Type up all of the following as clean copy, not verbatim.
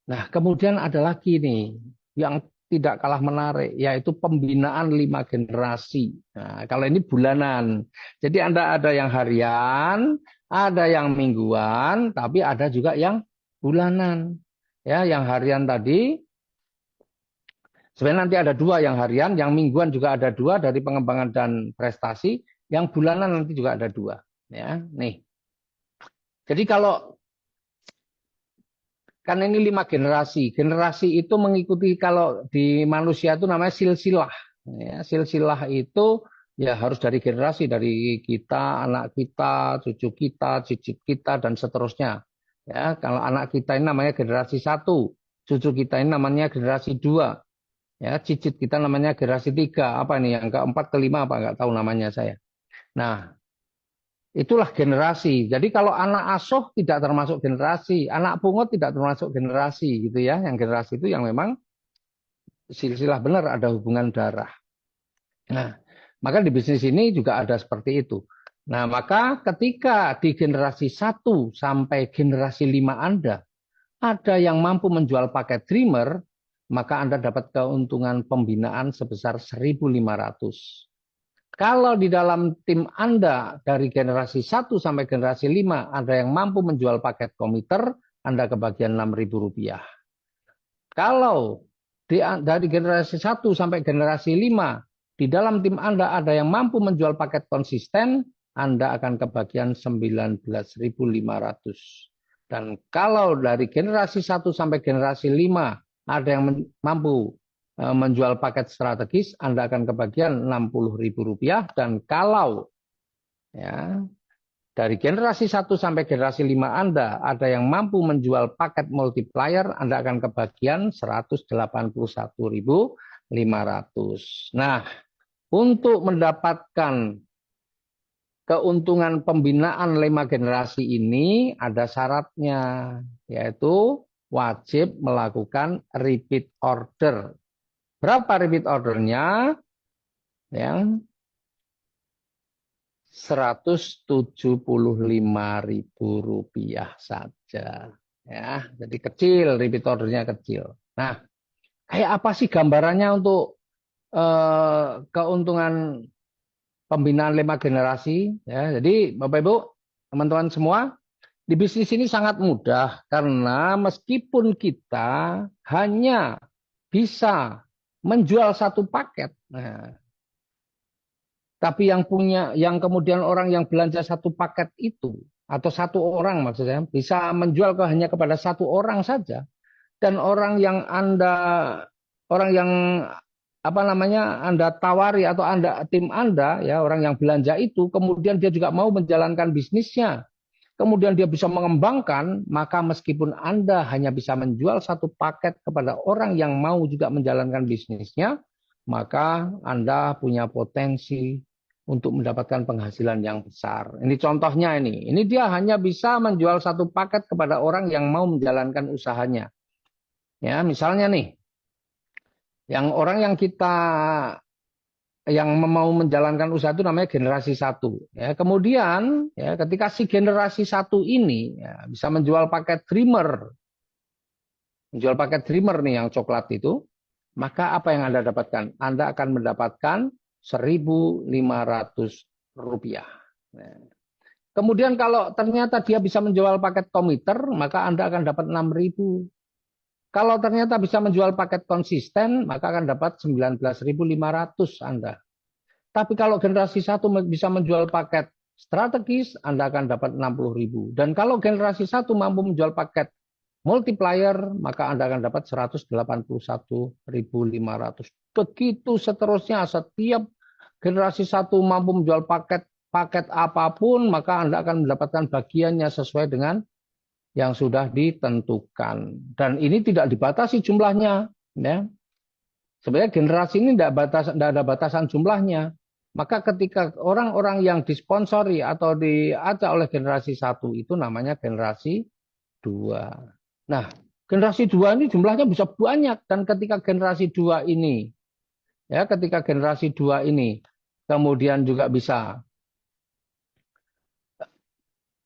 Nah, kemudian ada lagi nih yang tidak kalah menarik, yaitu pembinaan 5 generasi. Nah, kalau ini bulanan. Jadi Anda ada yang harian, ada yang mingguan, tapi ada juga yang bulanan. Ya, yang harian tadi sebenarnya nanti ada dua yang harian, yang mingguan juga ada dua dari pengembangan dan prestasi, yang bulanan nanti juga ada dua. Ya, nih. Jadi kalau kan ini 5 generasi. Generasi itu mengikuti kalau di manusia itu namanya silsilah. Ya, silsilah itu ya harus dari generasi, dari kita, anak kita, cucu kita, cicit kita, dan seterusnya. Ya, kalau anak kita ini namanya generasi satu, cucu kita ini namanya generasi dua, ya, cicit kita namanya generasi tiga. Apa ini yang keempat, kelima apa nggak tahu namanya saya. Nah, itulah generasi. Jadi kalau anak asuh tidak termasuk generasi, anak pungut tidak termasuk generasi gitu ya. Yang generasi itu yang memang silsilah benar ada hubungan darah. Nah, maka di bisnis ini juga ada seperti itu. Nah, maka ketika di generasi 1 sampai generasi 5 Anda ada yang mampu menjual paket Dreamer, maka Anda dapat keuntungan pembinaan sebesar 1.500. Kalau di dalam tim Anda dari generasi 1 sampai generasi 5 ada yang mampu menjual paket komputer, Anda kebagian Rp6.000. Kalau dari generasi 1 sampai generasi 5 di dalam tim Anda ada yang mampu menjual paket konsisten, Anda akan kebagian 19.500. Dan kalau dari generasi 1 sampai generasi 5 ada yang mampu menjual paket strategis, Anda akan kebagian Rp60.000. Dan kalau ya dari generasi 1 sampai generasi 5 Anda ada yang mampu menjual paket multiplier, Anda akan kebagian 181.500. Nah, untuk mendapatkan keuntungan pembinaan 5 generasi ini ada syaratnya, yaitu wajib melakukan repeat order. Berapa repeat ordernya? Yang Rp175.000 saja. Ya, jadi kecil, repeat ordernya kecil. Nah, kayak apa sih gambarannya untuk keuntungan pembinaan 5 generasi? Ya, jadi Bapak Ibu, teman-teman semua, di bisnis ini sangat mudah karena meskipun kita hanya bisa menjual satu paket, nah, tapi yang punya, yang kemudian orang yang belanja satu paket itu, atau satu orang maksudnya, bisa menjual hanya kepada satu orang saja. Dan orang yang orang yang apa namanya, Anda tawari atau tim Anda, ya orang yang belanja itu, kemudian dia juga mau menjalankan bisnisnya. Kemudian dia bisa mengembangkan, maka meskipun Anda hanya bisa menjual satu paket kepada orang yang mau juga menjalankan bisnisnya, maka Anda punya potensi untuk mendapatkan penghasilan yang besar. Ini contohnya ini. Ini dia hanya bisa menjual satu paket kepada orang yang mau menjalankan usahanya. Ya, misalnya nih, yang orang yang mau menjalankan usaha itu namanya generasi satu. Ya, kemudian ya, ketika si generasi satu ini ya, bisa menjual paket Dreamer nih yang coklat itu, maka apa yang Anda dapatkan? Anda akan mendapatkan Rp1.500. Nah, kemudian kalau ternyata dia bisa menjual paket komputer, maka Anda akan dapat 6.000. Kalau ternyata bisa menjual paket konsisten, maka akan dapat 19.500 Anda. Tapi kalau generasi satu bisa menjual paket strategis, Anda akan dapat 60.000. Dan kalau generasi satu mampu menjual paket multiplier, maka Anda akan dapat 181.500. Begitu seterusnya, setiap generasi satu mampu menjual paket apapun, maka Anda akan mendapatkan bagiannya sesuai dengan yang sudah ditentukan. Dan ini tidak dibatasi jumlahnya. Ya. Sebenarnya generasi ini tidak ada batasan jumlahnya. Maka ketika orang-orang yang disponsori atau diajak oleh generasi satu itu namanya generasi dua. Nah, generasi dua ini jumlahnya bisa banyak. Dan ketika generasi dua ini, ya, ketika generasi dua ini kemudian juga bisa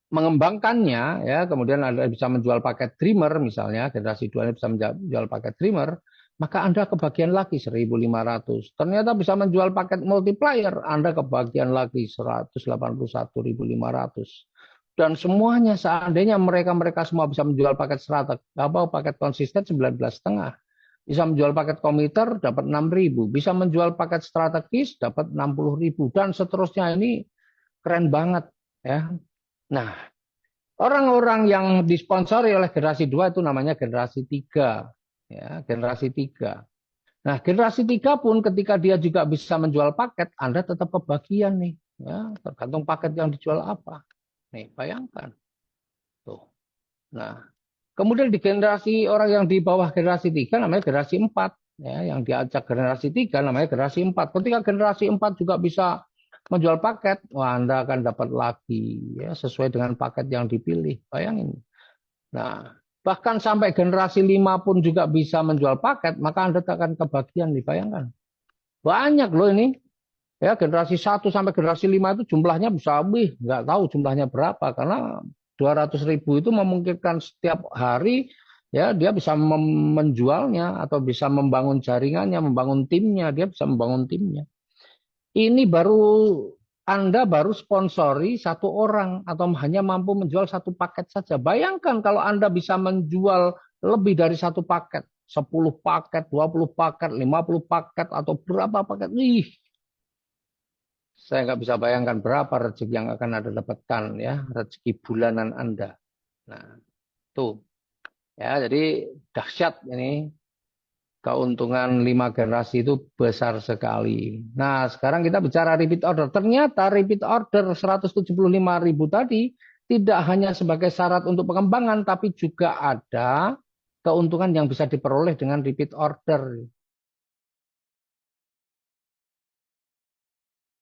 mengembangkannya ya, kemudian Anda bisa menjual paket Dreamer misalnya, generasi 2 ini bisa menjual paket Dreamer, maka Anda kebagian lagi 1.500. Ternyata bisa menjual paket multiplier, Anda kebagian lagi 181.500. Dan semuanya seandainya mereka semua bisa menjual paket paket konsisten 19,5. Bisa menjual paket komiter dapat 6.000, bisa menjual paket strategis dapat 60.000 dan seterusnya. Ini keren banget ya. Nah, orang-orang yang disponsori oleh generasi 2 itu namanya generasi 3. Ya, generasi 3. Nah, generasi 3 pun ketika dia juga bisa menjual paket, Anda tetap kebagian nih. Ya, tergantung paket yang dijual apa. Nih, bayangkan. Tuh. Nah, kemudian di generasi orang yang di bawah generasi 3 namanya generasi 4. Ya, yang diajak generasi 3 namanya generasi 4. Ketika generasi 4 juga bisa menjual paket, wah Anda akan dapat lagi ya sesuai dengan paket yang dipilih. Bayangin. Nah, bahkan sampai generasi 5 pun juga bisa menjual paket, maka Anda akan kebagian dibayangkan. Banyak loh ini. Ya, generasi 1 sampai generasi 5 itu jumlahnya bisa lebih, nggak tahu jumlahnya berapa karena 200.000 itu memungkinkan setiap hari ya dia bisa menjualnya atau bisa membangun jaringannya, membangun timnya, dia bisa membangun timnya. Ini Anda baru sponsori satu orang atau hanya mampu menjual satu paket saja. Bayangkan kalau Anda bisa menjual lebih dari satu paket, 10 paket, 20 paket, 50 paket, atau berapa paket. Saya nggak bisa bayangkan berapa rezeki yang akan Anda dapatkan ya, rezeki bulanan Anda. Nah, tuh. Ya, jadi dahsyat ini. Keuntungan 5 generasi itu besar sekali. Nah, sekarang kita bicara repeat order. Ternyata repeat order 175.000 tadi tidak hanya sebagai syarat untuk pengembangan, tapi juga ada keuntungan yang bisa diperoleh dengan repeat order.